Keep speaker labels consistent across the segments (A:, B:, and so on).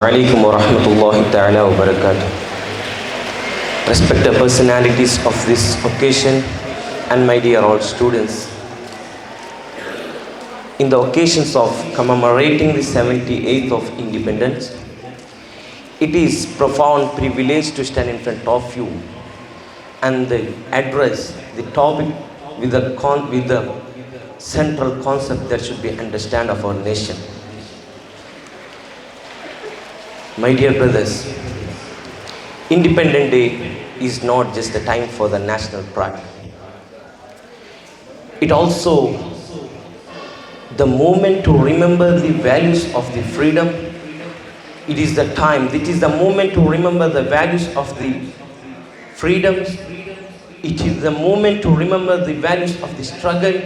A: Alaikum wa rahmatullahi ta'ala wa barakatuh. Respected personalities of this occasion and my dear all students. In the occasions of commemorating the 78th of independence, it is profound privilege to stand in front of you and address the topic with the central concept that should be understood of our nation. My dear brothers, Independence Day is not just a time for the national pride. It also the moment to remember the values of the freedom. It is the time, it is the moment to remember the values of the freedoms. It is the moment to remember the values of the struggle,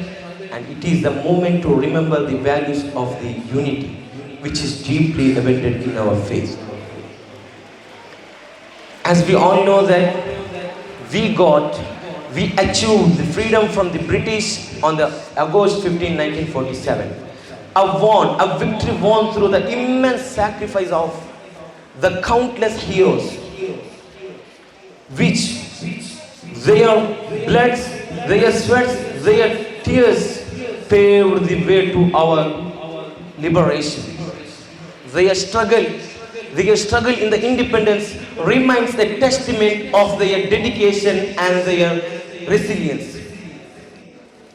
A: and it is the moment to remember the values of the unity, which is deeply embedded in our faith. As we all know that we achieved the freedom from the British on the August 15, 1947. A victory won through the immense sacrifice of the countless heroes, which their bloods, their sweats, their tears paved the way to our liberation. Their struggle in the independence remains a testament of their dedication and their resilience.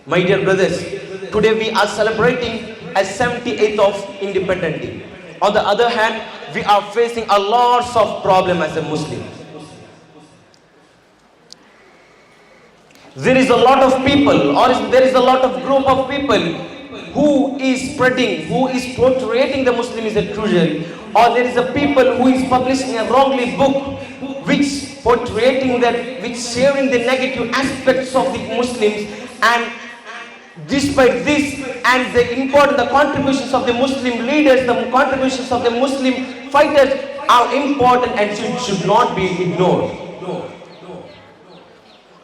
A: My dear brothers, today we are celebrating a 78th of Independence Day. On the other hand, we are facing a lot of problems as a Muslim. There is a lot of people, or there is a lot of group of people who is portraying the Muslim is a cruel, or there is a people who is publishing a wrongly book which sharing the negative aspects of the Muslims. And despite this and the contributions of the Muslim leaders, the contributions of the Muslim fighters are important and should not be ignored.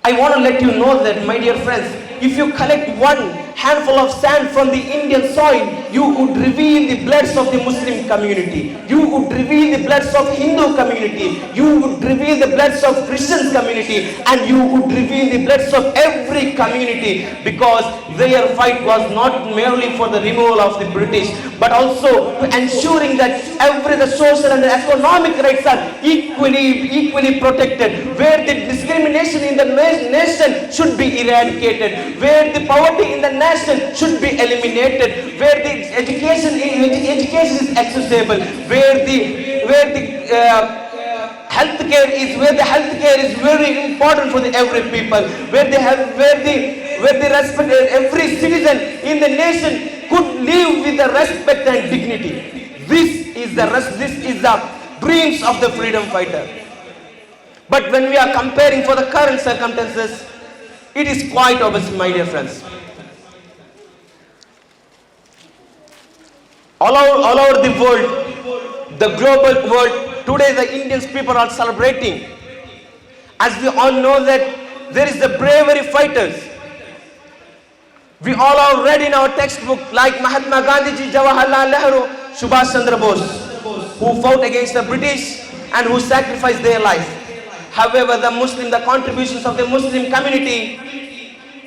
A: I want to let you know that, my dear friends, if you collect one handful of sand from the Indian soil, you would reveal the bloods of the Muslim community. You would reveal the bloods of Hindu community. You would reveal the bloods of Christian community. And you would reveal the bloods of every community, because their fight was not merely for the removal of the British, but also to ensuring that the social and the economic rights are equally protected, where the discrimination in the nation should be eradicated, where the poverty in the nation should be eliminated, where the education is accessible, where the healthcare is very important for every people, where every citizen in the nation could live with the respect and dignity. This is the dreams of the freedom fighter. But when we are comparing for the current circumstances, it is quite obvious, my dear friends. All over the world, the global world, today the Indian people are celebrating. As we all know that there is the bravery fighters. We all have read in our textbook like Mahatma Gandhi, Jawaharlal Nehru, Subhash Chandra Bose, who fought against the British and who sacrificed their life. However, the contributions of the Muslim community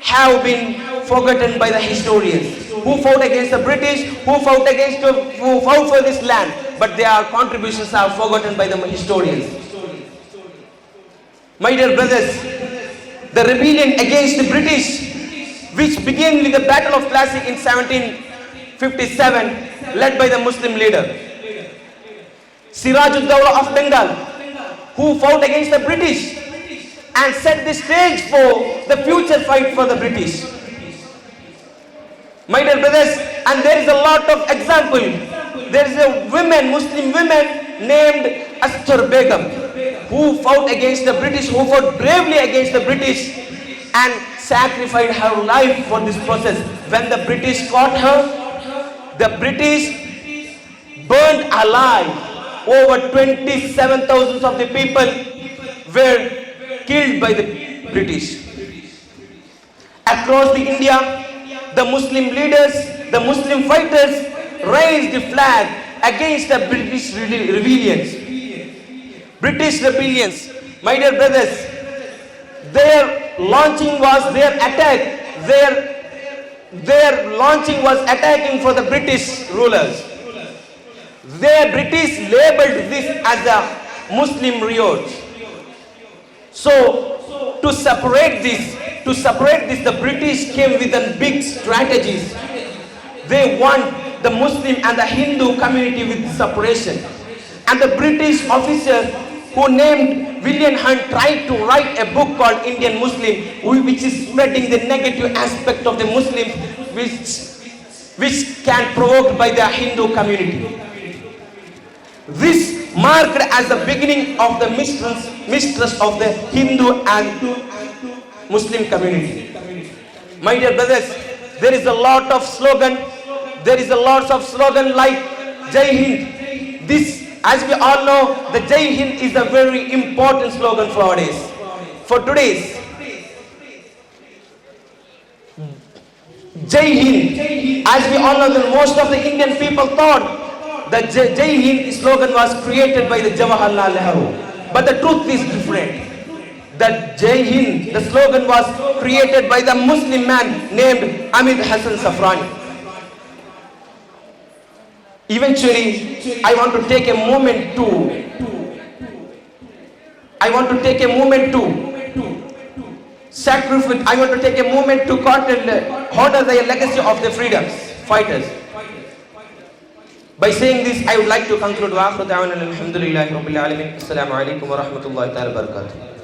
A: have been forgotten by the historians, who fought against the British, who fought for this land, but their contributions are forgotten by the historians. My dear brothers, the rebellion against the British, which began with the Battle of Plassey in 1757, led by the Muslim leader Siraj-ud-Dawla of Bengal, who fought against the British and set the stage for the future fight for the British. My dear brothers, and there is a lot of example. There is a Muslim woman named Astar Begum, who fought against the British, who fought bravely against the British and sacrificed her life for this process. When the British caught her, the British burned alive. Over 27,000 of the people were killed by the British. Across the India, the Muslim leaders, the Muslim fighters raised the flag against the British rebellions. British rebellions, my dear brothers, their launching was their attack. Their launching was attacking for the British rulers. The British labeled this as a Muslim riot. So, to separate this, the British came with a big strategies. They want the Muslim and the Hindu community with separation. And the British officer who named William Hunt tried to write a book called Indian Muslim, which is spreading the negative aspect of the Muslims, which can provoked by the Hindu community. This marked as the beginning of the mistrust of the Hindu and Muslim community. My dear brothers, there is a lot of slogan. There is a lot of slogan like Jai Hind. This, as we all know, the Jai Hind is a very important slogan for our days. For today's Jai Hind, as we all know, that most of the Indian people thought the Jai Hind slogan was created by the Jawaharlal Nehru. But the truth is different. That Jai Hind, the slogan was created by the Muslim man named Hamid Hassan Safrani. Eventually, I want to take a moment to sacrifice, I want to take a moment to honor the legacy of the freedoms fighters. By saying this, I would like to conclude. Wa akhiru da'wana alhamdulillahi rabbil alamin. Assalamu alaikum wa rahmatullahi wa barakatuh.